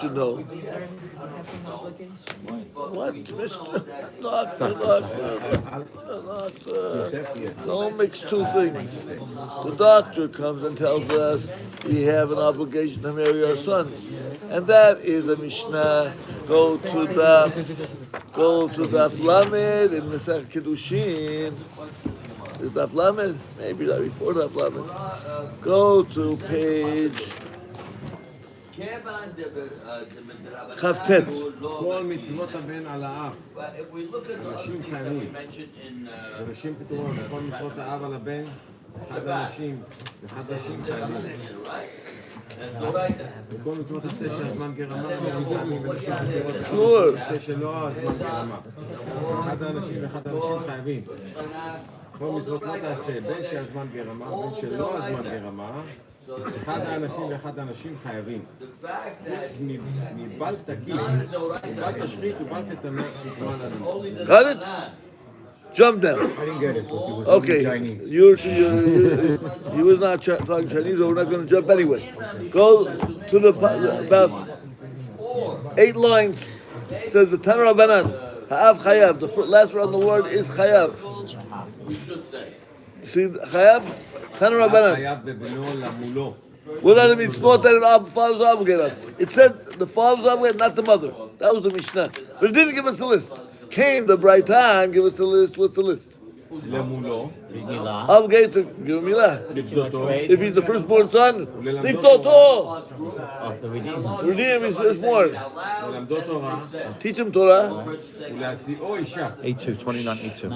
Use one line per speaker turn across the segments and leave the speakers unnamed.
to know. What, Mr. Doctor? Don't mix two things. The doctor comes and tells us we have an obligation to marry our sons, and that is a Mishnah. Go to Daf Lamed in Masech Kiddushin. Is Daf Lamed? Maybe that before Daf Lamed. Go to page Chavtet.
כל מצוות הבן על האב. אנשים חייבים. אנשים פתאום, כל מצוות האב על הבן, אחד אנשים חייבים. וכל מצוות עשה שהזמן גרמה, עשה שלא הזמן גרמה. אחד האנשים חייבים. כל מצוות לא תעשה, בין שהזמן גרמה, בין שלא הזמן גרמה, אחד האנשים חייבים. חוץ מבל תקיף, ובל תשחית ובל תטמא תטמא לנו.
Got it? Jump down.
I didn't get it. It was
Okay,
Chinese.
he was not talking Chinese, but we're not going to jump anyway. Go to about 8 lines. It says the Tanur Rabbanan, Ha'av Chayav. The last word on the word is Chayav. See, Chayav? Tanur Rabbanan.
חייב בבנו למולו.
What are the mitzvot that the father's obligated on? It said the father's obligated, not the mother. That was the Mishnah. But it didn't give us a list. Came the bright time, give us a list. What's the list?
למולו.
Obligated to give him milah. If he's the firstborn son, liftoto. Redeem his firstborn.
ללמדו תורה.
Teach him Torah.
ולהשיאו אישה.
82, 29, 82.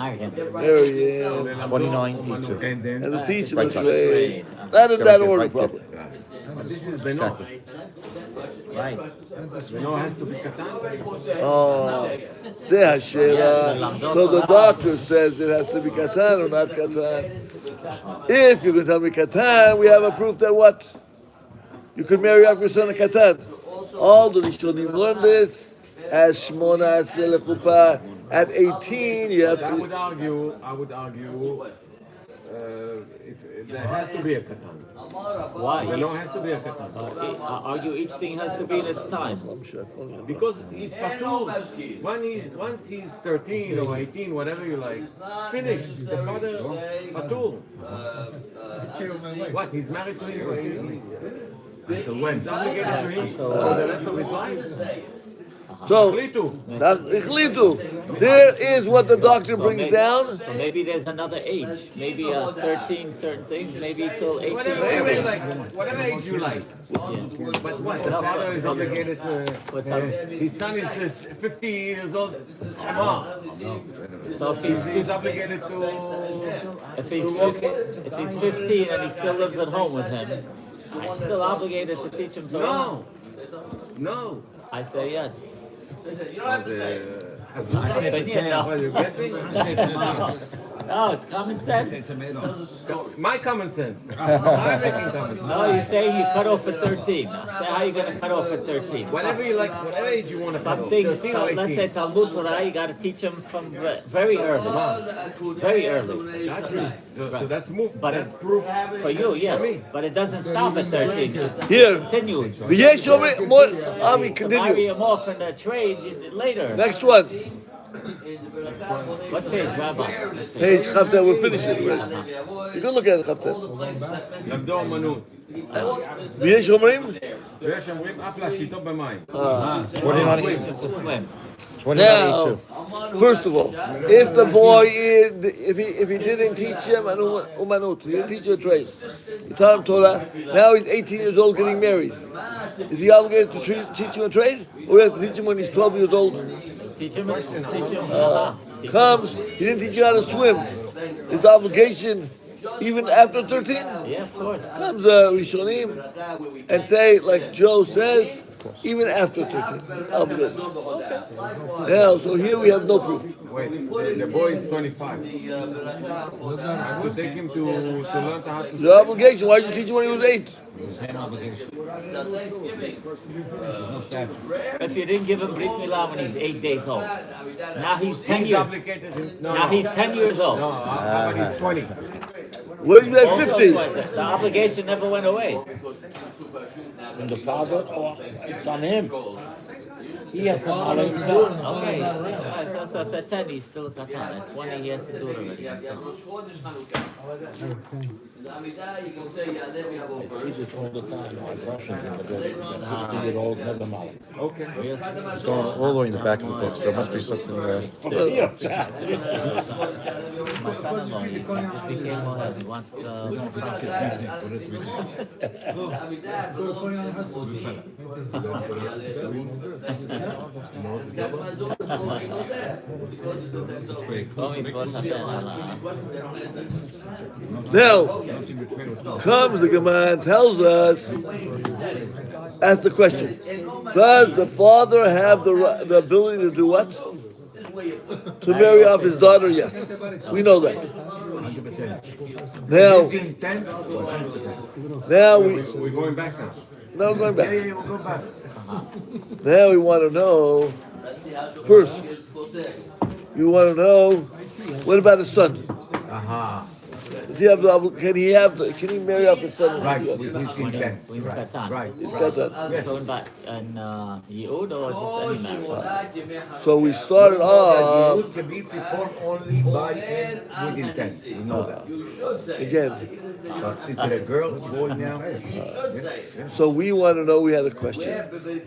There he is.
29, 82.
And then
And to teach him
Right
the
side.
trade. That in that order,
Right
probably.
this is בנו.
Exactly.
Right.
בנו has to be קטן.
Oh, זה השאלה. So the doctor says it has to be katan or not katan. If you can tell me katan, we have a proof that what? You could marry off your son a katan. All the Rishonim learn this as Shmona Asre Lechupa. At 18, you have
I
to.
would argue, if there has to be a katan.
Why?
Beno has to be a katan.
Argue each thing has to be in its time.
Because he's patur. Once he's 13 or 18, whatever you like, finished. The father patur. What? He's married to him. Until when? He's obligated to him for the rest of his life.
So,
Ichlitu.
there is what the doctor brings down.
So maybe there's another age. Maybe 13 certain things. Maybe till 18.
Whatever you like, whatever age you like. But what? The father is obligated to. His son is 50 years old. Come on.
So if
He's obligated to.
if he's 15 and he still lives at home with him, I'm still obligated to teach him Torah.
No.
I say yes.
But you're guessing?
No, it's common sense.
My common sense. I'm making common sense.
No, you're saying you cut off at 13. Say how are you going to cut off at 13?
Whatever you like, whatever age you want to cut
Some
off.
things,
13 or 18.
let's say Talmud Torah, you got to teach them from very early. Very early.
That's true. So that's move.
But
That's
it's
proof.
for you, yeah. But it doesn't stop at 13.
Here.
It continues.
V'yesh omer- more. Ami,
Marry
continue.
him off in the trade later.
Next one.
What page, Rabbi?
Page Chavtet, we're finishing. You can look at it, Chavtet.
למדו אמנות.
ויש אומרים?
ויש אומרים אף להשיטו במים.
29,
Just to swim.
29,
Now,
82.
first of all, if the boy is, if he didn't teach him an umanut, he didn't teach him a trade, he taught him Torah, now he's 18 years old getting married. Is he obligated to teach him a trade? Or he has to teach him when he's 12 years old?
Teach him.
Comes, he didn't teach you how to swim. Is the obligation even after 13?
Yeah, of course.
Comes Rishonim and say, like Joe says, even after 13. Obligated. Now, so here we have no proof.
Wait, the boy is 25. To take him to learn how to
The obligation, why did you teach him when he was 8?
If you didn't give him Brit Milah when he's 8 days old, now he's 10
He's
years.
obligated.
Now he's 10 years old.
No, how about he's 20?
What if you had
Also,
50?
the obligation never went away.
from the father, or it's on him. He has to follow himself.
Okay, so at 10 he's still katan. At 20 he has to do it already himself.
I see this all the time. Like Russians in the building. 50-year-old never mind.
Okay.
It's going all the way in the back of the book, so it must be something.
My son-in-law, he just became Mohed. He wants more practice.
Now, comes the Gemara and tells us, ask the question, does the father have the ability to do what? To marry off his daughter? Yes. We know that.
100%.
Now
We're going back now.
no, going back.
Yeah, we'll go back.
Now we want to know, first, you want to know, what about his son?
Aha.
Does he have can he marry off his son?
Right.
Yes.
He's in that. Right.
He's got that.
Going back and Yehud or just any man?
So we started off,
You can be performed only by and with intent. We know that.
again,
But is it a girl, boy now?
so we want to know, we had a question.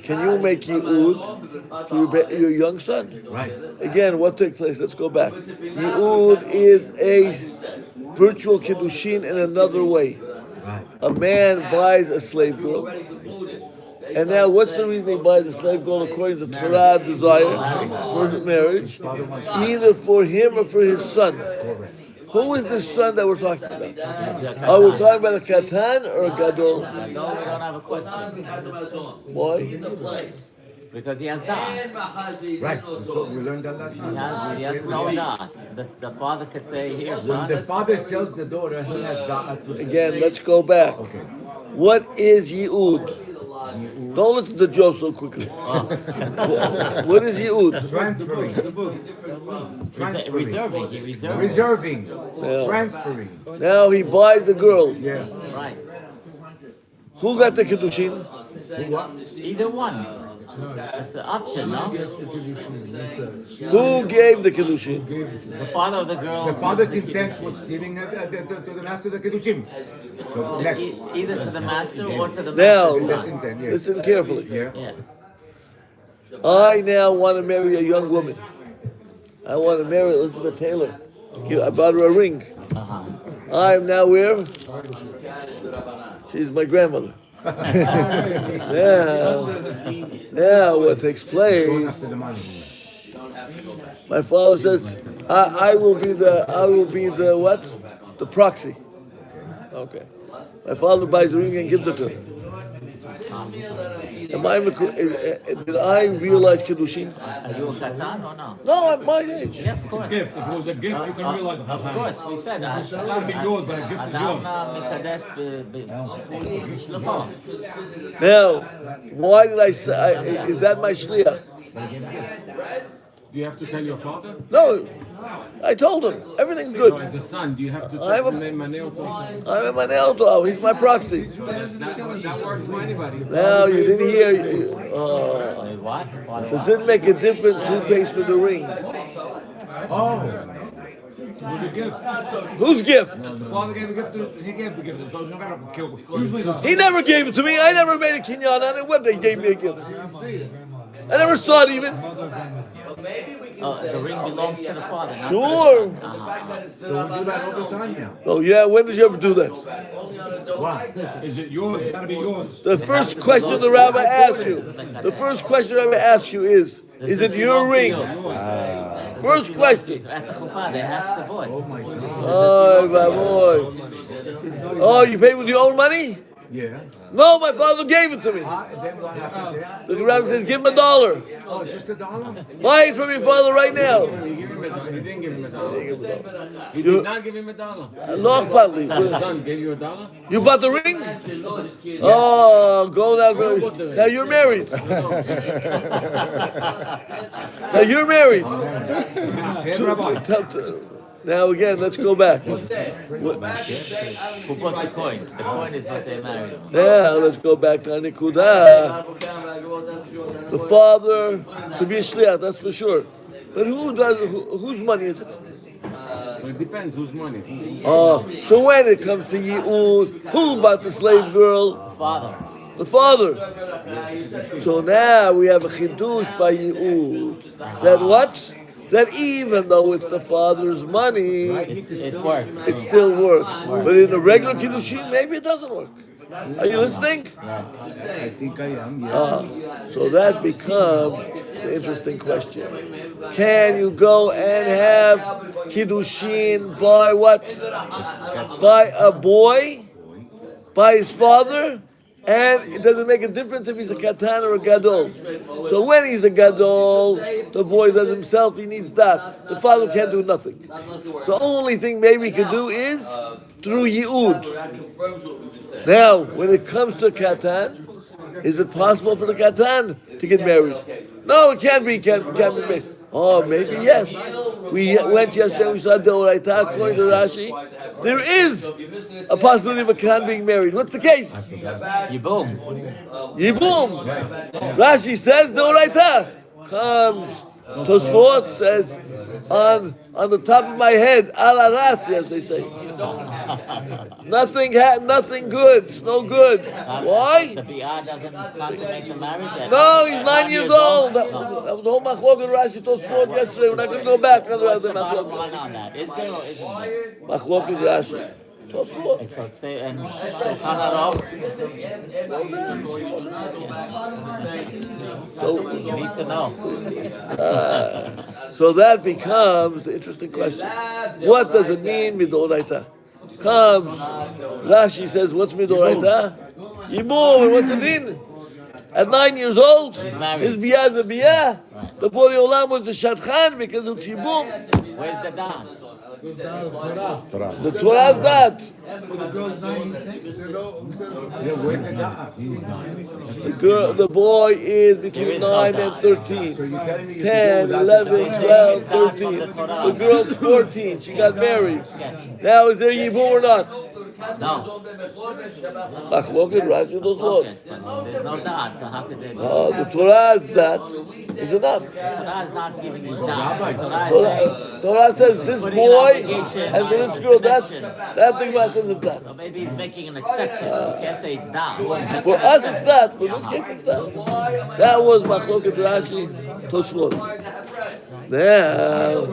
Can you make Yehud for your young son?
Right.
Again, what took place? Let's go back. Yehud is a virtual Kiddushin in another way.
Right.
A man buys a slave girl. And now, what's the reason he buys a slave girl according to Torah desire for marriage? Either for him or for his son. Who is the son that we're talking about? Are we talking about a katan or a gadol?
No, we don't have a question.
Why?
Because he has da'at.
Right. So we learned that last time.
He has no da'at. The father could say, here,
When
son.
the father sells the daughter, he has da'at to say.
Again, let's go back.
Okay.
What is Yehud? Don't listen to Joe so quickly. What is Yehud?
Transferring.
Reserving. He reserved.
Reserving.
Yeah.
Transferring.
Now he buys the girl.
Yeah.
Right.
Who got the Kiddushin?
Either one. It's an option, no?
Who gave the Kiddushin?
The father of the girl.
The father's intent was giving to the master the Kiddushin. So next.
Either to the master or to the
Now,
master's
That's
son.
intent, yes.
listen carefully.
Yeah.
Yeah.
I now want to marry a young woman. I want to marry Elizabeth Taylor. I bought her a ring. I am now where? She's my grandmother. Now what takes place?
After the money.
My father says, I will be the what? The proxy. Okay. My father buys the ring and gives it to her. Did I realize Kiddushin?
Are you a katan or no?
No, at my age.
Yeah, of course.
Gift. If it was a gift, you can realize it.
Of course, we said that.
It's gotta be yours, but a gift is yours.
Now, why did I say, is that my shliach?
Do you have to tell your father?
No, I told him, everything's
No,
good.
as a son, do you have to
I'm
tell
a-
him Maneo also?
I'm in my nail dog, he's my proxy.
That works for anybody.
Now, you didn't hear,
What?
does it make a difference who pays for the ring?
Oh.
It was a gift.
Whose gift?
The father gave a gift. He gave the gift. So you gotta kill. Usually,
He never gave it to me, I never made a kinyan on it when they gave me a gift. I never saw it even.
The ring belongs to the father. not to the
Sure.
son.
So we do that all the time now.
Oh yeah, when did you ever do that?
Why?
is it yours? It's gotta be yours.
The first question the rabbi asked you, the first question the rabbi asked you is it your ring? First question.
At the chuppah, they ask the boy.
Oh my God.
Oh, my boy. Oh, you paid with your own money?
Yeah.
No, my father gave it to me.
And then what happens there?
The rabbi says, give him $1.
Oh, just $1?
Buy it from your father right now.
He didn't give him $1. He
You-
did not give him $1.
No, partly.
His son gave you $1?
You bought the ring? Oh, go now, go. Now you're married. Now you're married.
Hey, Rabbi.
Now again, let's go back.
Who bought the coin? The coin is what they married on.
Now let's go back to Nikuda. The father could be a shliach, that's for sure. But whose money is it?
So it depends whose money.
So when it comes to Yi'ud, who bought the slave girl?
The father.
The father. So now we have a chidush by Yi'ud. That what? That even though it's the father's money,
It works.
it still works. But in the regular Kiddushin, maybe it doesn't work. Are you listening?
I think I am, yeah.
So that becomes the interesting question. Can you go and have Kiddushin by what? By a boy? By his father? And it doesn't make a difference if he's a katan or a gadol. So when he's a gadol, the boy does himself, he needs that. The father can't do nothing. The only thing maybe he can do is through Yi'ud. Now, when it comes to katan, is it possible for the katan to get married? No, it can't be. Can't be married. Oh, maybe yes. We went yesterday. We saw Deoraita according to Rashi. There is a possibility of a katan being married. What's the case?
Yibum.
Yibum. Rashi says Deoraita comes. Tosfot says on the top of my head, ala rasi, as they say. Nothing good. It's no good. Why?
The Biyah doesn't consummate the marriage yet.
No, he's 9 years old. That was the whole machlok Rashi Tosfot yesterday. We're not going to go back.
What's the bottom line on that? Is there or isn't there?
Machlok Rashi. Tosfot.
So it's there and Shulchan Aruch.
So
You need to know.
So that becomes the interesting question. What does it mean, midoraita? Comes, Rashi says, what's midoraita? Yibum, and what's the din? At 9 years old, his biyah is a biyah. The Borei Olam was the shadchan because of Yibum.
Where's the dot?
The Torah's that. The boy is between 9 and 13. 10, 11, 12, 13. The girl's 14. She got married. Now, is there Yibum or not?
No.
Machloket Rashi Tosfot.
There's no dot, so how could they do?
The Torah's that is enough.
Torah is not giving you dot.
Torah says this boy and for this girl, that thing Torah says is that.
So maybe he's making an exception. You can't say it's dot.
For us it's that. For this case it's that. That was Machloket Rashi Tosfot. Now,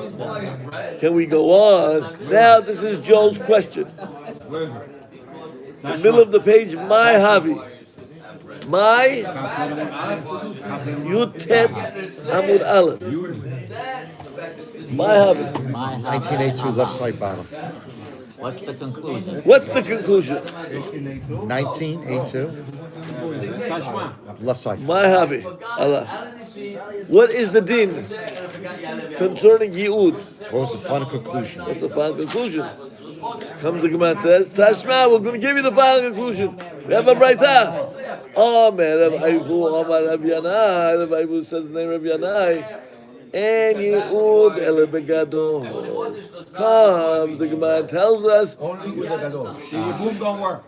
can we go on? Now this is Joel's question. The middle of the page, my Havi. My Yutet Amud Aleph. My Havi.
1982, left side bottom.
What's the conclusion?
What's the conclusion?
1982, left side.
My Havi. Allah. What is the din concerning Yi'ud?
What was the final conclusion?
What's the final conclusion? Comes the Gemara and says, Tashma, we're going to give you the final conclusion. We have a braita. Amen. Rabbi Aivu, Amar Rabbi Yanai. Rabbi Aivu says the name Rabbi Yanai. En Yi'ud ele begado. Comes the Gemara and tells us,
Only with the gadol. Yibum don't work.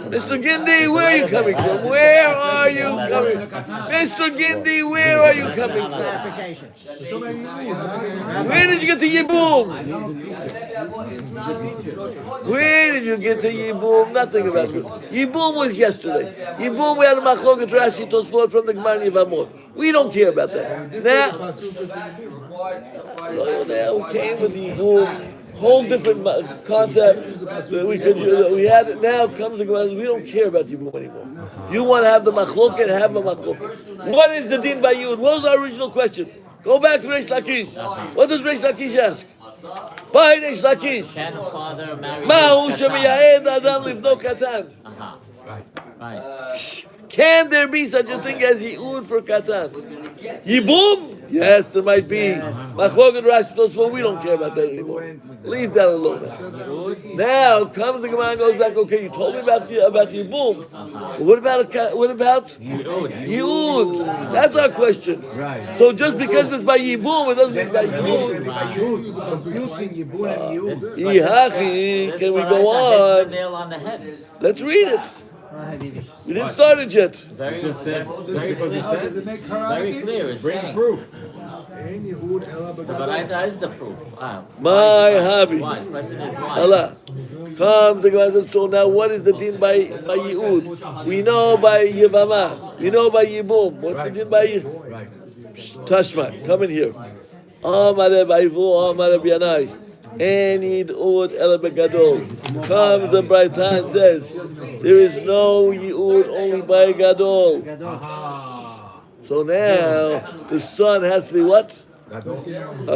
Mr. Gindi, where are you coming from? Where are you coming from? Mr. Gindi, where are you coming from? Where did you get to Yibum? Where did you get to Yibum? Nothing about it. Yibum was yesterday. Yibum, we had a machloket Rashi Tosfot from the Gemara Yevamot. We don't care about that. Now came with the Yibum. Whole different concept that we could use. We had it now. Comes the Gemara. We don't care about Yibum anymore. You want to have the machloket, have a machloket. What is the din by Yud? What was our original question? Go back to Reish Lakish. What does Reish Lakish ask? By Reish Lakish.
Can a father marry
Ma'u
his
shemiya'ed adam livno katan.
Right.
Can there be such a thing as Yi'ud for katan? Yibum? Yes, there might be. Machloket Rashi Tosfot, we don't care about that anymore. Leave that alone. Now comes the Gemara and goes back. Okay, you told me about the boom. What about Yehud? That's our question.
Right.
So just because it's by Yibum, it doesn't mean by Yehud.
It's confusing Yibun and Yehud.
Yihachi,
This
can we
Baraita
go
hits the
on?
nail on the head.
Let's read it. We didn't start it yet.
Very,
Just said,
very
because he
clear.
said,
Very clear. It's
bring
saying.
proof.
The Baraita is the proof.
My Havi.
Why? Question is why?
Allah. Come, the Gemara says, so now what is the din by Yehud? We know by Yevama. We know by Yibum. What's the din by Tashma? Come in here. Amare Baivu, Amare Bianai. Enid Ud El Begadol. Comes the Brightan and says, there is no Yehud only by Gadol. So now the son has to be what? A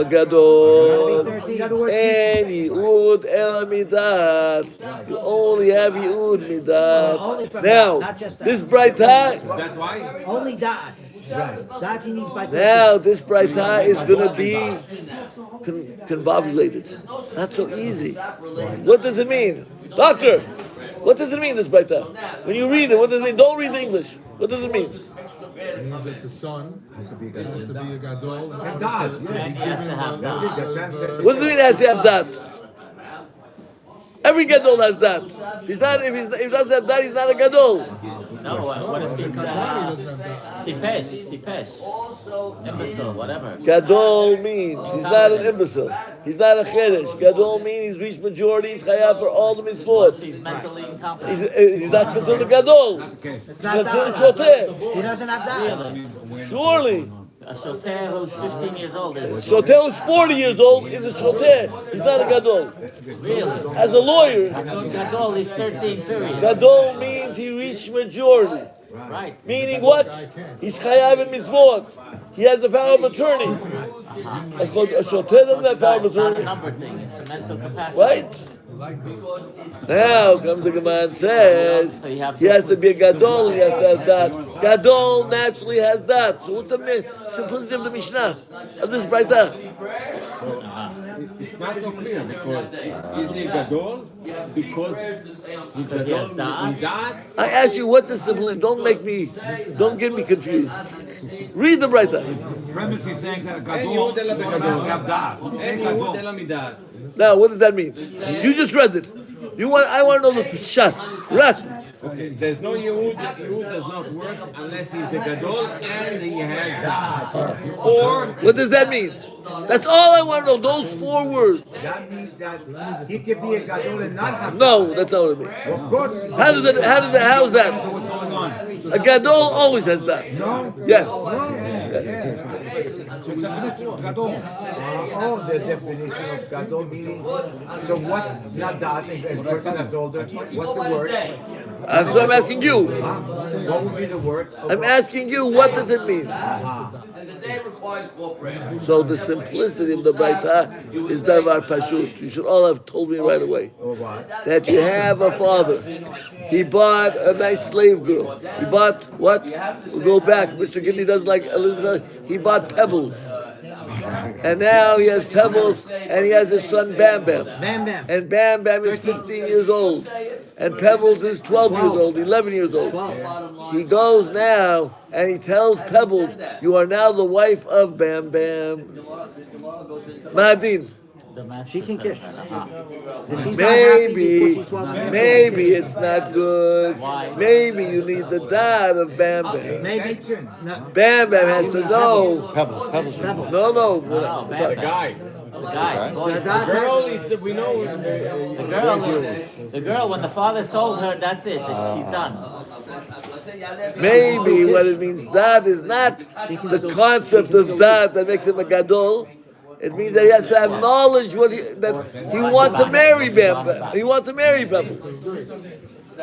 Gadol. And Yehud El Midat. You only have Yehud Midat. Now, this Brightan.
That's why?
Only that. That he needs by
Now this Braita is going to be convolvulated. Not so easy. What does it mean? Doctor, what does it mean, this Braita? When you read it, what does it mean? Don't read the English. What does it mean?
It means that the son has to be a gadol.
And God.
And he has to have
That's
that.
it. That's Sam said.
What does it mean it has to have that? Every gadol has that. If he doesn't have that, he's not a gadol.
No, what if he's tipesh, imbecile, whatever.
Gadol means he's not an imbecile. He's not a cheresh. Gadol means he's reached majority. He's chayav for all the
What if
mitzvot.
he's mentally incompetent?
He's not considered a gadol.
It's
He's
not
considered
that.
shoteh.
He doesn't have that.
Surely.
A shoteh who's 15 years old is
Shoteh who's 40 years old is a shoteh. He's not a gadol.
really.
As a lawyer,
Gadol is 13 period.
gadol means he reached majority.
Right.
Meaning what? He's chayav in mitzvot. He has the power of attorney. A shoteh doesn't have power of
It's not a
attorney.
number thing, it's a mental capacity.
Right? Now comes the Gemara and says he has to be a gadol, he has to have that. Gadol naturally has that. So what's the simplicity of the Mishnah of this Braita?
It's not so clear because is he gadol? Because he's gadol midat.
I asked you, what's the simplicity? Don't get me confused. Read the Braita.
Premise is saying that a
En
gadol
Yehud El
is
Begadol.
have that.
En Yehud El Midat.
Now, what does that mean? You just read it. I want to know the pshat. Right.
Okay, there's no Yehud. Yehud does not work unless he's a gadol and he has that. Or
What does that mean? That's all I want to know. Those 4 words.
That means that he could be a gadol and not have.
No, that's not what it means.
Of course.
How is that?
What's going on?
A gadol always has that.
No.
Yes.
So the definition of gadol.
The definition of gadol meaning. So what's not that? And person that's older. What's the word?
And so I'm asking you.
What would be the word?
I'm asking you, what does it mean? So the simplicity of the Braita is davar pashut. You should all have told me right away that you have a father. He bought a nice slave girl. He bought what? We'll go back. Mr. Gidney does like a little. He bought pebbles. And now he has pebbles, and he has his son Bam Bam.
Bam Bam.
And Bam Bam is 15 years old. And Pebbles is 12 years old, 11 years old. He goes now, and he tells Pebbles, you are now the wife of Bam Bam. Madin.
She can kiss. If she's not happy before she's 12
Maybe it's not good. Maybe you need the dad of Bam Bam.
Maybe. No.
Bam Bam has to know.
Pebbles.
No.
the guy.
The guy.
The girl, we know.
The girl, when the father sold her, that's it. She's done.
Maybe what it means, dad is not the concept of dad that makes him a gadol. It means that he has to have knowledge that he wants to marry Bam Bam. He wants to marry Pebbles.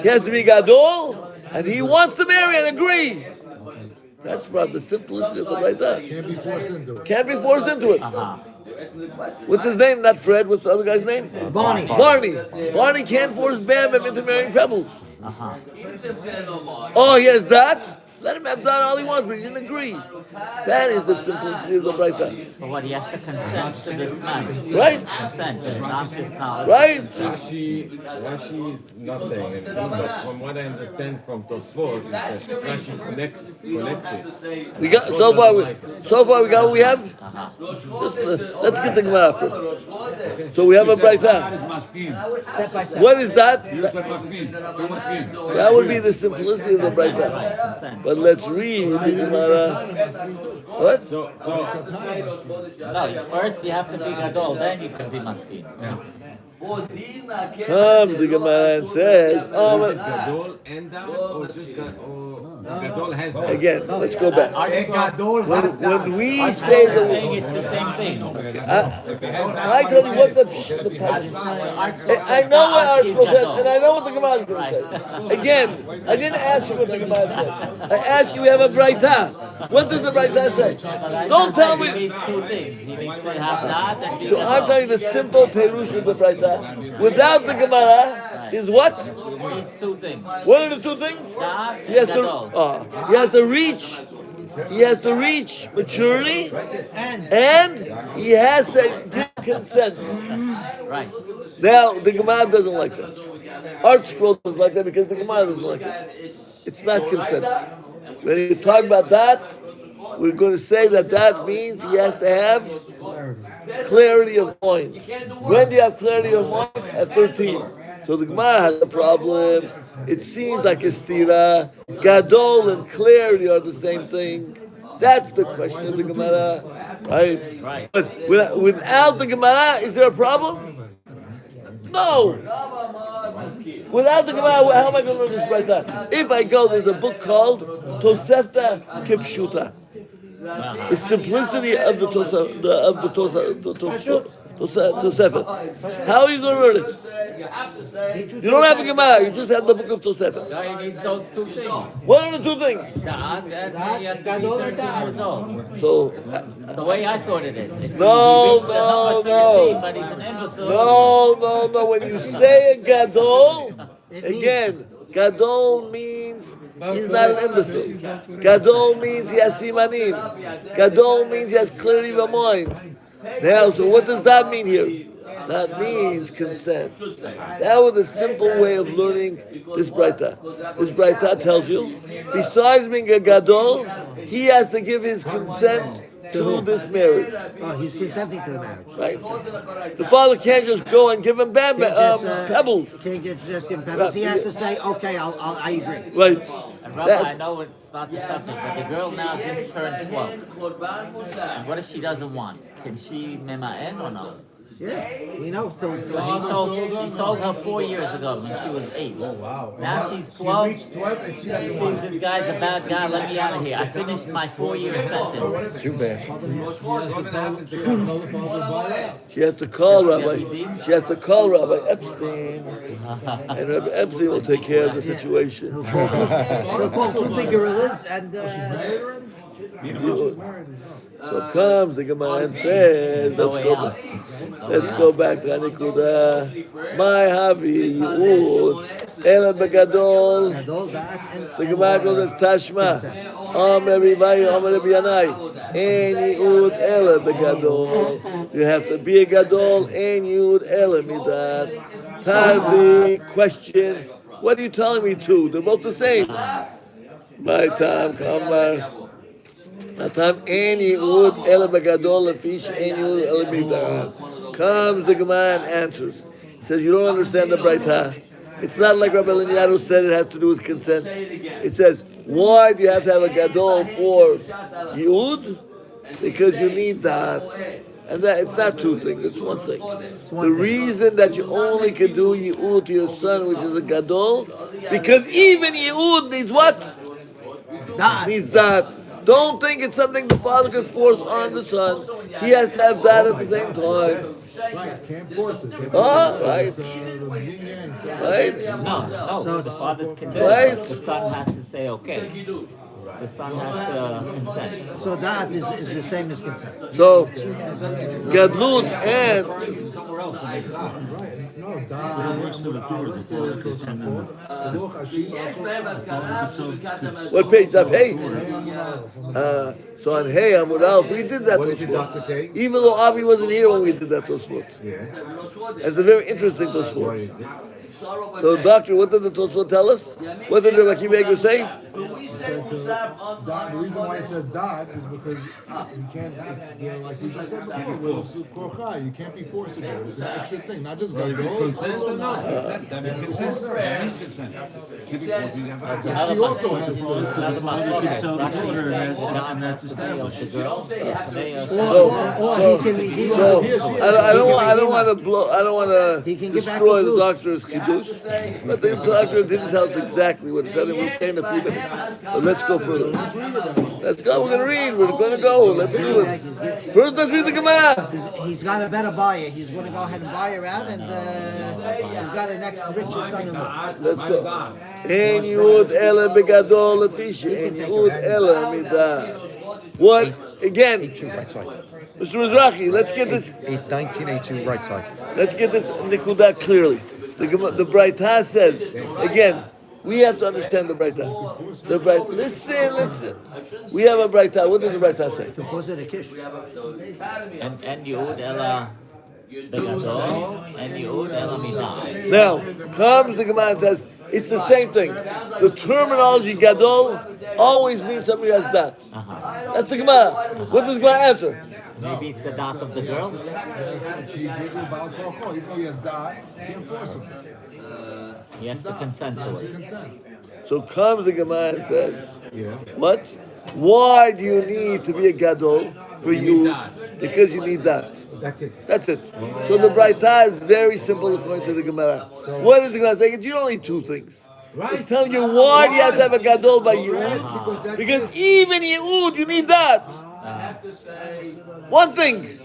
He has to be gadol, and he wants to marry and agree. That's probably the simplicity of it right there. Can't be forced into it. What's his name? Not Fred. What's the other guy's name?
Barney.
Barney can't force Bam Bam into marrying Pebbles. Oh, he has that? Let him have done all he wants, but he didn't agree. That is the simplicity of the Braita.
So what, he has to consent to this man?
Right.
Consent, not just knowledge.
Right?
Rashi is not saying anything, but from what I understand from Tosfot, is that Rashi connects it.
We got so far we got what we have. Let's get the Gemara first. So we have a Braita.
Step by step.
What is that? That would be the simplicity of the Braita. But let's read the Gemara. What?
No, first you have to be gadol, then you can be maskin.
Comes the Gemara and says,
Gadol and that, or just Gadol has that?
again, let's go back. When we say
saying
the
it's the same thing.
I tell you what the problem. I know what Article says, and I know what the Gemara is going to say. Again, I didn't ask you what the Gemara says. I asked you, we have a Braita. What does the Braita say? Don't tell
He
me.
needs two things. He needs to have that and be
So I'm
gadol.
telling you the simple Perush of the Braita. Without the Gemara is what?
He needs two things.
What are the two things?
That
He has
and gadol.
to, he has to reach. He has to reach maturity, and he has to give consent.
Right.
Now the Gemara doesn't like that. Art Scroll doesn't like that because the Gemara doesn't like it. It's not consent. When you talk about that, we're going to say that means he has to have clarity of mind. When do you have clarity of mind? At 13. So the Gemara has a problem. It seems like a stira. Gadol and clarity are the same thing. That's the question of the Gemara, right?
Right.
But without the Gemara, is there a problem? No. Without the Gemara, how am I going to learn this Braita? If I go, there's a book called Tosefta Kipshuta. The simplicity of the Tosefta. How are you going to learn it? You don't have a Gemara. You just have the book of Tosefta.
No, he needs those two things.
What are the two things?
That he has to be
gadol and
13 years old.
So,
The way I thought it is. If
No,
he reached the number 13, but he's an imbecile.
no. When you say a gadol, again, gadol means he's not an imbecile. Gadol means he has simanim. Gadol means he has clarity of mind. Now, so what does that mean here? That means consent. That was a simple way of learning this Braita. This Braita tells you, besides being a gadol, he has to give his consent to this marriage.
Oh, he's consenting to the marriage.
Right? The father can't just go and give him pebbles.
Can't just give him pebbles. He has to say, okay, I agree.
Right.
And Rabbi, I know it's not the subject, but the girl now just turned 12. And what if she doesn't want? Can she mema'en or no?
Yeah, we know. So
He sold her 4 years ago when she was 8. Oh, wow. Now she's 12. She sees this guy's a bad guy, let me out of here. I finished my 4-year sentence.
Too bad.
She has to call Rabbi. She has to call Rabbi Epstein, and Rabbi Epstein will take care of the situation.
He'll call two big gorillas and.
So comes the Gemara and says, let's go back to Anikuda. My Havi Yud Ela Begadol. The Gemara goes as Tashma. Amar Rivayi, Amar Rabbi Yanai. Ein Yud Ela Begadol. You have to be a Gadol. Ein Yud Ela Midat. Tarvi, question. What are you telling me to? They're both the same. My time, Kamar. Natam any ud el begadol fish any ud el midah. Comes the Gemara and answers. Says you don't understand the Braita. It's not like Rabbi Lagnado said it has to do with consent. It says why do you have to have a gadol for yud? Because you need that. And that it's not two things, it's one thing. The reason that you only can do yud to your son, which is a gadol, because even yud needs what? Needs that. Don't think it's something the father can force on the son. He has to have that at the same time.
Right, can't force it.
Right. Right?
No. So the father can do
Right.
it. The son has to say okay. The son has to consent.
So that is the same as consent.
So, Gadlut and
No, dad works for the Tosafot. Baruch Hashem.
What page? Daf Hey.
Hey, Amunah.
So on Hey Amud Aleph, we did that
What did the
Tosfot.
doctor say?
Even though Avi wasn't here when we did that Tosfot.
Yeah.
It's a very interesting
What
Tosfot.
is it?
So, doctor, what did the Tosfot tell us? What did Rabbi Akiva Eiger say?
Dad, the reason why it says dad is because you can't, it's like we just said before, well, it's korcha, you can't be forcing it. It's an extra thing, not just go.
Consent or not? Consent. That means consent. That means consent.
She also has the.
You can sell the order and that's established.
Or he can redeem
So,
it.
I don't want to blow. I don't want
He
to
can get back
destroy
the
the
fruits.
doctor's kiddush. But the doctor didn't tell us exactly what it said. We'll say in a few minutes. But let's go further. Let's go. We're gonna read. We're gonna go. Let's do it. First, let's read the Gemara.
He's got a better buyer. He's going to go ahead and buy her out, and he's got an next richest son-in-law.
Let's go. Ein Yud Ela Begadol Lefish. Ein Yud Ela Midah. What again?
82 right side.
Mr. Mizrahi, let's get this.
1982 right side.
Let's get this nikudah clearly. The Braita says again. We have to understand the Braita. The Braita. Listen. We have a Braita. What does the Braita say?
Because of the kish.
And Yehud Ela Begadol, and Yehud Ela Midah.
Now comes the Gemara and says it's the same thing. The terminology Gadol always means somebody has that. That's the Gemara. What does the Gemara answer?
Maybe it's the dot of the girl.
He did about korcha, even though he has dad, he can't force him.
He has to consent to
It's a
it.
consent.
So comes the Gemara and says, what? Why do you need to be a Gadol for you? Because you need that.
That's it.
That's it. So the Braita is very simple according to the Gemara. What is the Gemara saying? You don't need two things. It's telling you why do you have to have a Gadol by Yehud? Because even Yehud, you need that. One thing.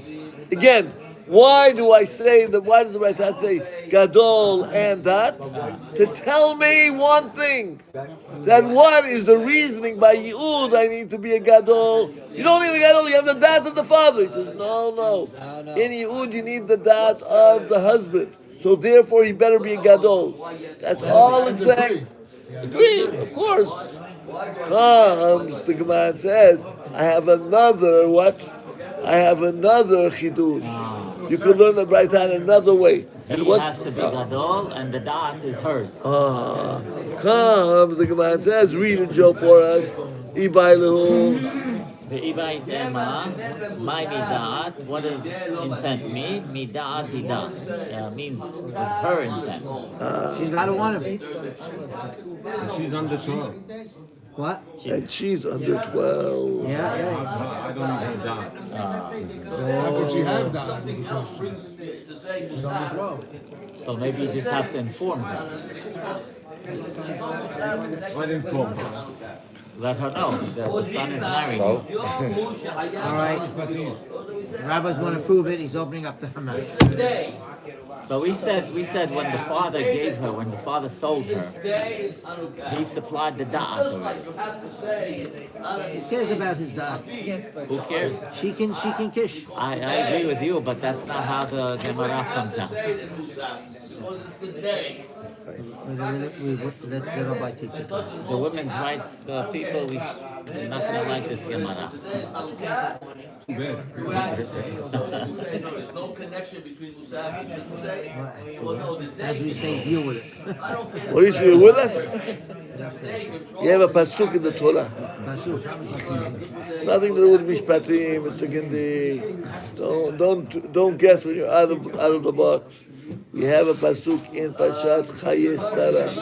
Again, why do I say that? Why does the Braita say Gadol and that? To tell me one thing. That what is the reasoning by Yehud I need to be a Gadol? You don't need a Gadol, you have the dat of the father. He says, no. In Yehud you need the dat of the husband. So therefore he better be a Gadol. That's all it's saying. Agree, of course. Comes the Gemara and says, I have another what? I have another chidush. You could learn the Braita in another way. And
He has to be Gadol, and the dot is hers.
Comes the Gemara and says, read it, Joe, for us. Ibai lehu.
The Ibai Tema, my midat, what does intent mean? Midat didat. Means her intent.
She's got to want him.
She's under 12.
What?
And she's under 12.
Yeah.
I don't know her dad.
How could she have dad? Is the question. She's under 12.
So maybe you just have to inform her.
What informed her?
Let her know that the son is married.
So,
All right. The rabbi's going to prove it. He's opening up the Hamash.
But we said when the father gave her, when the father sold her, he supplied the da'at already.
Who cares about his dad?
Who cares?
She can kish.
I agree with you, but that's not how the Gemara comes out.
Let Rabbi teach a class.
The women's rights people, we're not going to like this Gemara.
As we say, deal with it.
What is you with us? You have a pasuk in the Torah. Nothing to do with mishpatim, Mr. Gindi. Don't guess when you're out of the box. We have a pasuk in Parshat Chaye Sarah.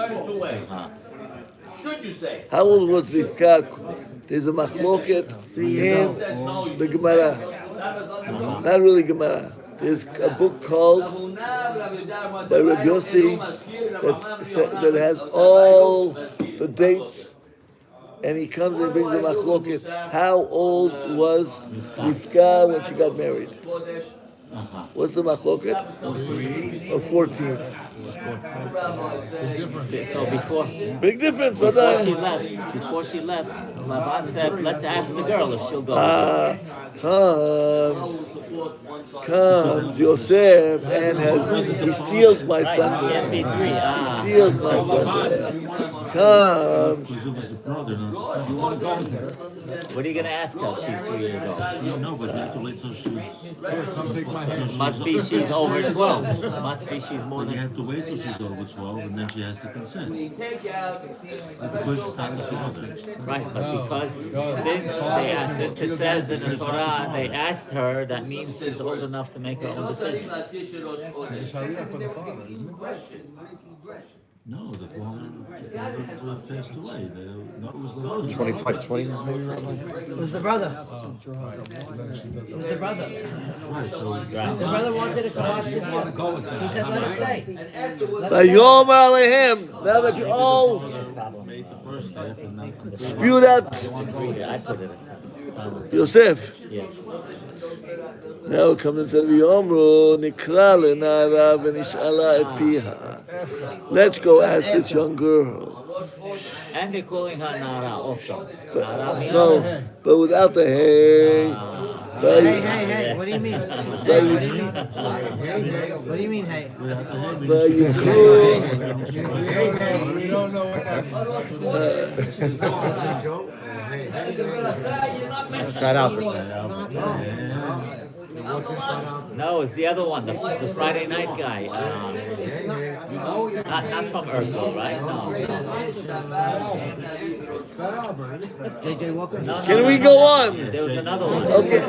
How old was Rivka? There's a machloket in the Gemara. Not really Gemara. There's a book called by Rabbi Yossi that has all the dates, and he comes and brings the machloket. How old was Rivka when she got married? What's the machloket? 3 or 14?
So before
Big difference.
before she left, Lavan said, "Let's ask the girl if she'll go."
Comes Yosef and he steals my
Right,
thunder.
can't be 3.
He steals my thunder. Comes.
What are you gonna ask her? If she's 3 years old.
No, but you have to wait till she's.
Must be she's over 12. Must be she's more
You
than.
have to wait till she's over 12, and then she has to consent. Because it's not the father.
Right, but because since it says in the Torah they asked her, that means she's old enough to make her own decision.
No, the father passed away. No, it was the husband.
25, 20 maybe, Rabbi?
It was the brother. It was the brother. The brother wanted to come out. He said, "Let us stay."
Vayom Alehem. Now that you all
Made the first step and then
spewed out
I put it aside.
Yosef.
Yes.
Now it comes and says, V'yomru nikra lenara v'nish'ala et piha. Let's go ask this young girl.
And they're calling her Nara also. Nara means
No, but without the hey.
Hey, what do you mean? Hey, what do you mean? What do you mean, hey?
Vayikru.
We don't know what that means.
Fat Albert.
No, it's the other one, the Friday night guy. Not from Urkel, right? No.
Fat Albert. It's Fat Albert.
JJ Walker?
No,
Can we go on?
There was another one.
Okay.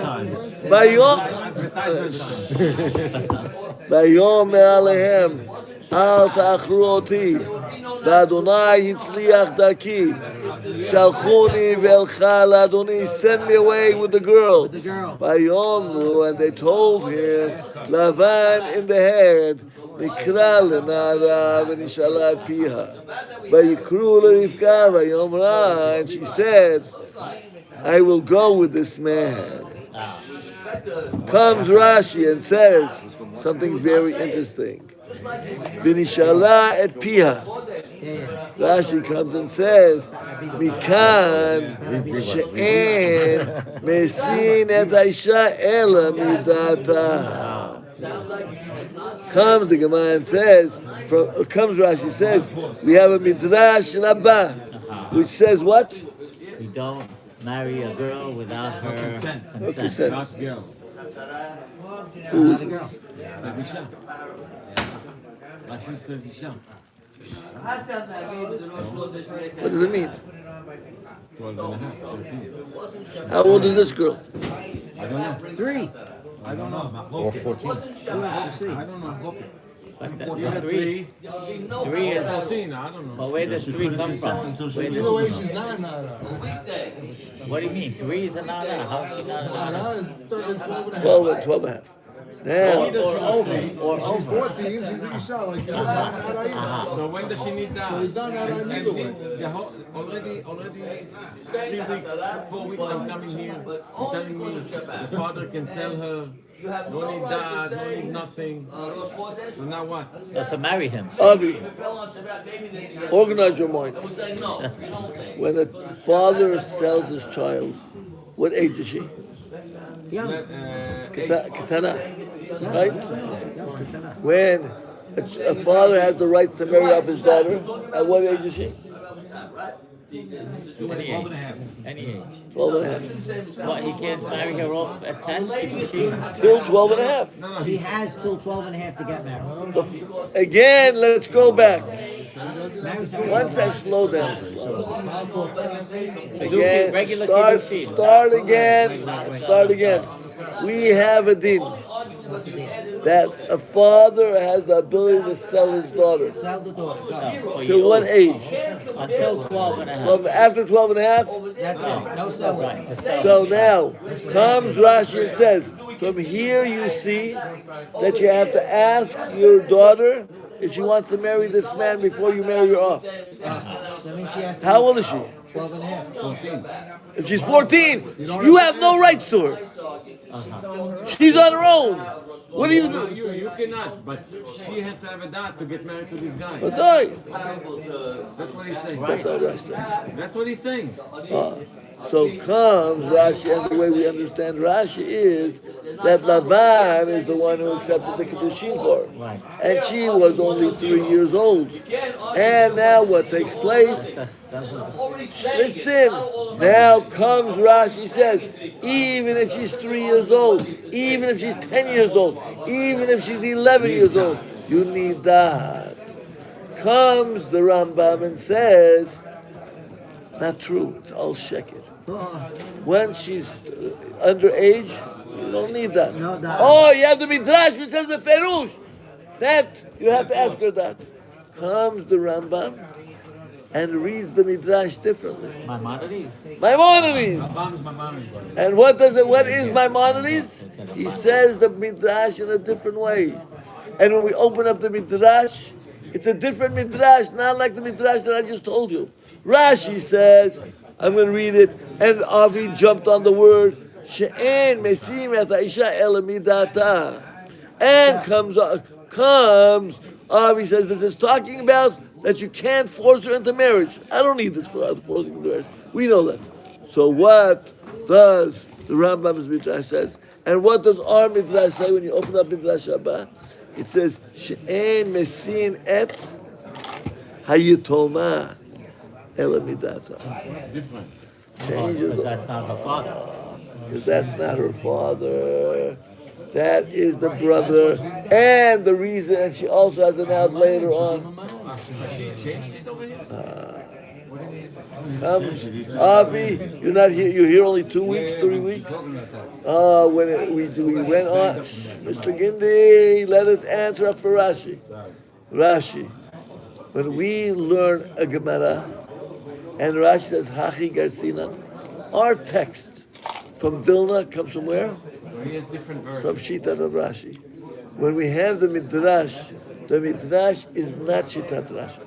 Vayom Alehem. Al ta'achru oti. V'Adonai yitzliach darki. Shalchuni v'elcha l'Adoni. Send me away with the girl. Vayomru, and they told him, Lavan in the head, Nikra lenara v'nishala et piha. Vayikru l'Rivka vayomra, and she said, I will go with this man. Comes Rashi and says something very interesting. V'nishala et piha. Rashi comes and says, Mikan she'en mesin et Aisha ela midata. Comes the Gemara and says, comes Rashi says, we have a midrash Rabbah, which says what?
You don't marry a girl without her consent.
Consent.
girl. Rashi says Isha.
What does it mean?
12 and a half, 13.
How old is this girl?
I don't know.
3.
I don't know.
Or 14.
I don't know.
But the
3.
3 is.
14, I don't know.
But where does 3 come from?
Either way, she's not Nara.
What do you mean? 3 is a Nara. How is she not a Nara?
Nara is 12 and a half.
12 and a half. Now,
She's 14, she's Isha, like that's not Nara either.
So when does she need that?
So it's not Nara either way.
Already 3 weeks, 4 weeks I'm coming here, telling me the father can sell her, no need that, no need nothing. So now what?
Just to marry him.
Avi, organize your mind. When a father sells his child, what age is she? Katana, right? When a father has the right to marry off his daughter, at what age is she?
Any age.
12 and a half.
What, he can't marry her off at 10?
Till 12 and a half.
She has till 12 and a half to get married.
Again, let's go back.
Marries her.
Once I slow down. Again,
Regular Kiddushin.
start again. We have a din that a father has the ability to sell his daughter.
Sell the daughter. Go.
To what age?
Until 12 and a half.
Well, after 12 and a half?
That's it. No selling.
Right, to sell.
So now, comes Rashi and says, from here you see that you have to ask your daughter if she wants to marry this man before you marry her off.
That means she has to
How old is she?
12 and a half.
14.
If she's 14, you have no rights to her. She's on her own. What do you
No,
do?
you cannot, but she has to have a dot to get married to this guy.
But die.
That's what he's saying.
That's all Rashi.
That's what he's saying.
So comes Rashi, and the way we understand Rashi is that Lavan is the one who accepted the Kiddushin for her. And she was only 3 years old. And now what takes place? Listen, now comes Rashi says, even if she's 3 years old, even if she's 10 years old, even if she's 11 years old, you need that. Comes the Rambam and says, not true, it's all sheker. When she's underage, you don't need that.
No, that.
Oh, you have the midrash which says beferush. That you have to ask her that. Comes the Rambam and reads the midrash differently.
Maimonides.
And what is Maimonides? He says the midrash in a different way. And when we open up the midrash, it's a different midrash, not like the midrash that I just told you. Rashi says, I'm going to read it, and Avi jumped on the word, She'en mesim et ha'isha ela midata. And comes, Avi says, this is talking about that you can't force her into marriage. I don't need this for forcing into marriage. We know that. So what does the Rambam's midrash says? And what does our midrash say when you open up midrash Rabbah? It says, She'en mesin et hayitoma ela midata.
Different.
Changes.
Because that's not her father.
Because that's not her father. That is the brother. And the reason, and she also has an out later on.
She changed it over here?
Comes, Avi, you're not here, you're here only 2 weeks, 3 weeks. We went on, Mr. Gindi, let us answer up for Rashi. Rashi, when we learn a Gemara, and Rashi says, Hachi Garsinan, our text from Vilna comes from where?
He has different versions.
From Shitat of Rashi. When we have the Midrash is not Shitat Rashi.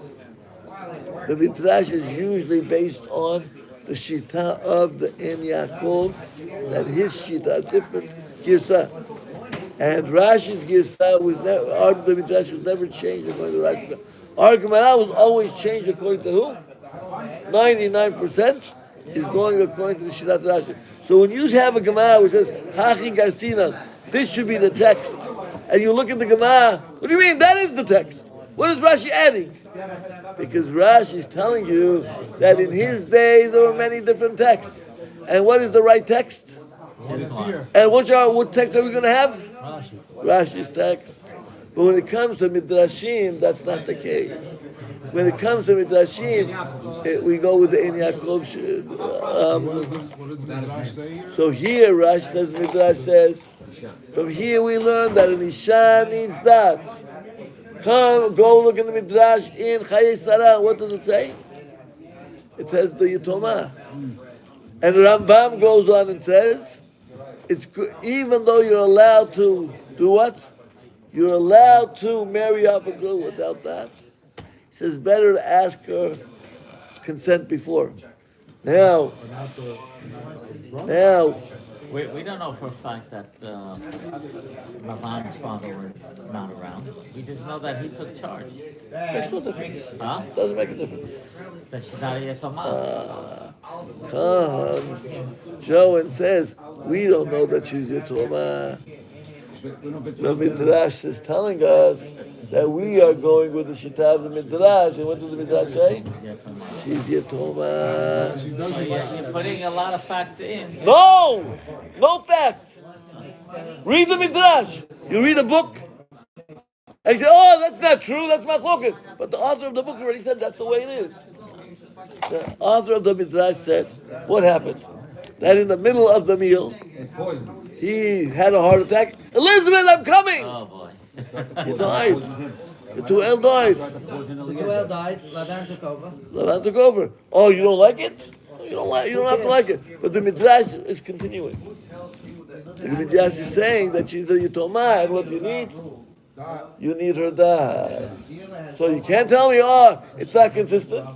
The Midrash is usually based on the Shita of the En Yaakov, that his Shita is different, Girsa. And Rashi's Girsa was never, the Midrash was never changed according to Rashi. Our Gemara was always changed according to who? 99% is going according to the Shitat Rashi. So when you have a Gemara which says, Hachi Garsinan, this should be the text. And you look at the Gemara, what do you mean? That is the text. What is Rashi adding? Because Rashi is telling you that in his days there were many different texts. And what is the right text? And what text are we going to have? Rashi's text. But when it comes to Midrashim, that's not the case. When it comes to Midrashim, we go with the En Yaakov.
What does the Midrash say here?
So here, Rashi says, Midrash says, from here we learn that an Isha needs that. Go look in the Midrash in Chayei Sarah. What does it say? It says the Yitoma. And Rambam goes on and says, it's good, even though you're allowed to do what? You're allowed to marry off a girl without that. He says, better to ask her consent before. Now,
We don't know for a fact that Lavan's father was not around. We just know that he took charge.
makes no difference.
Huh?
Doesn't make a difference.
That she's not a Yatoma.
Comes Joe and says, we don't know that she's Yitoma. The Midrash is telling us that we are going with the Shita of the Midrash. And what does the Midrash say? She's Yitoma.
You're putting a lot of facts in.
No facts. Read the Midrash. You read a book, and you say, oh, that's not true, that's machloket. But the author of the book already said that's the way it is. The author of the Midrash said, what happened? That in the middle of the meal, he had a heart attack. Elizabeth, I'm coming!
Oh boy.
He died. The Tuel died.
Joel died, Lavan took over.
Lavan took over. Oh, you don't like it? You don't have to like it. But the Midrash is continuing. The Midrash is saying that she's a Yitoma, and what you need? you need her dad. So you can't tell me, oh, it's not consistent.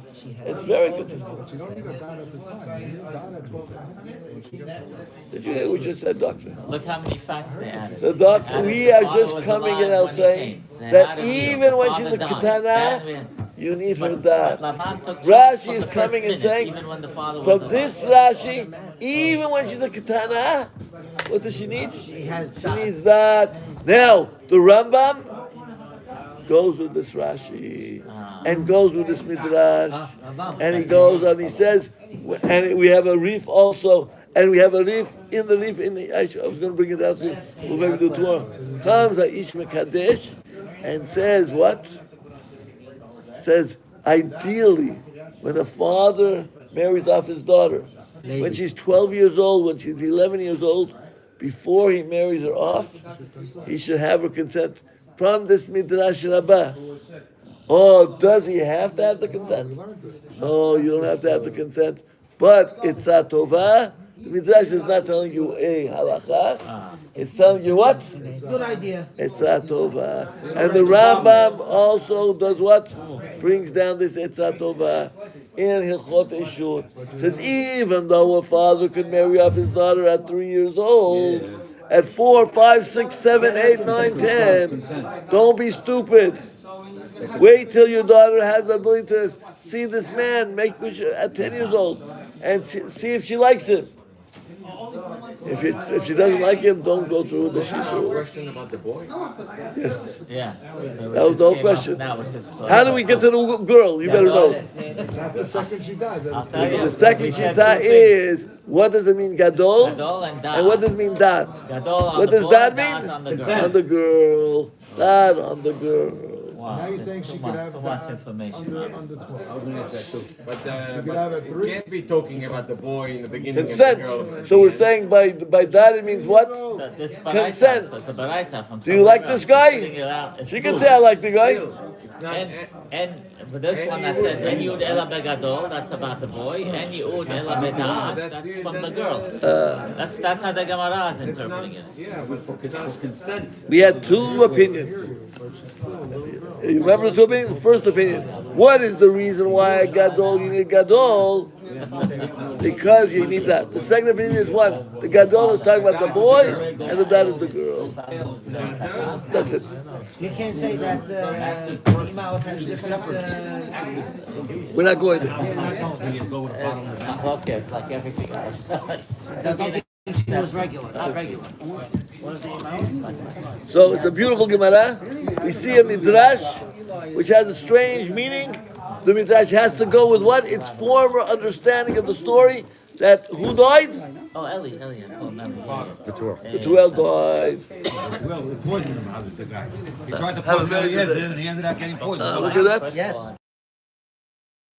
It's very consistent.
But you don't need a dad at the time. You need a dad at 12 when she gets older.
Did you hear what you just said, doctor?
Look how many facts they added.
The doctor,
Added
we
the
are
father
just
was
coming
alive
in now
when he
saying
came. They
that
added
even
the
when
father
she's a
died.
katana, you need her
But
dad.
Laban took
Rashi
from
is
the
coming and
first
saying,
minute, even when the father was
from
alive.
this Rashi, even when she's a katana, what does she need?
She has
She
dad.
needs that. Now, the Rambam goes with this Rashi and goes with this Midrash. And he goes and he says, and we have a reef also, and we have a reef in the reef. I was going to bring it out to you. We'll maybe do it tomorrow. Comes Aish Mekadesh and says what? Says, ideally, when a father marries off his daughter, when she's 12 years old, when she's 11 years old, before he marries her off, he should have her consent from this Midrash Rabbah. Oh, does he have to have the consent? No, you don't have to have the consent. But it's a tova. The Midrash is not telling you a halacha. It's telling you what?
Good idea.
It's a tova. And the Rambam also does what? Brings down this Etzah Tova in Hilchot Eshut. Says even though a father could marry off his daughter at 3 years old, at 4, 5, 6, 7, 8, 9, 10, don't be stupid. Wait till your daughter has the ability to see this man make at 10 years old and see if she likes him. If she doesn't like him, don't go through the shibur.
Question about the boy?
Yes.
Yeah.
That was the whole question.
Now with this
How do we get to the girl? You better know.
That's the second she does.
I'll tell you.
The second
We said
shita
two things.
is, what does it mean, gadol?
Gadol and dad.
And what does it mean, dat?
Gadol on
What
the
does
boy,
that
dad
mean?
on the girl.
On the girl. That on the girl.
Wow,
Now you're
there's
saying
too
she could
much-
have
too much
that
information.
under 12.
But,
could have
but
a
it
three.
can't be talking about the boy in the beginning
Consent.
and the girl.
So we're saying by that it means what?
So this
Consent.
baraita, so it's a baraita from
Do you like
somewhere
this
else.
guy?
Putting it out. It's
She can
true.
say I like the guy.
It's not.
And but this one that says En Yud Ela Begadol, that's about the boy. En Yud Ela Beda'at, that's from the girl. That's how the Gemara is interpreting it.
Yeah, but for consent.
We had two opinions. You remember the two opinions? The first opinion. What is the reason why gadol, you need gadol? Because you need that. The second opinion is what? The gadol is talking about the boy and the dad is the girl. That's it.
You can't say that Imam has different.
We're not going there.
Okay, like everything else.
She was regular, not regular. What is the Imam?
So it's a beautiful Gemara. We see a Midrash which has a strange meaning. The Midrash has to go with what? Its former understanding of the story that who died?
Oh, Eli, I call him Eli.
Betuel died.
Well, we poisoned him, how did the guy? He tried to
Have a
poison
very good
Eliezer
day.
and he ended up getting poisoned.
Look at that.
Yes.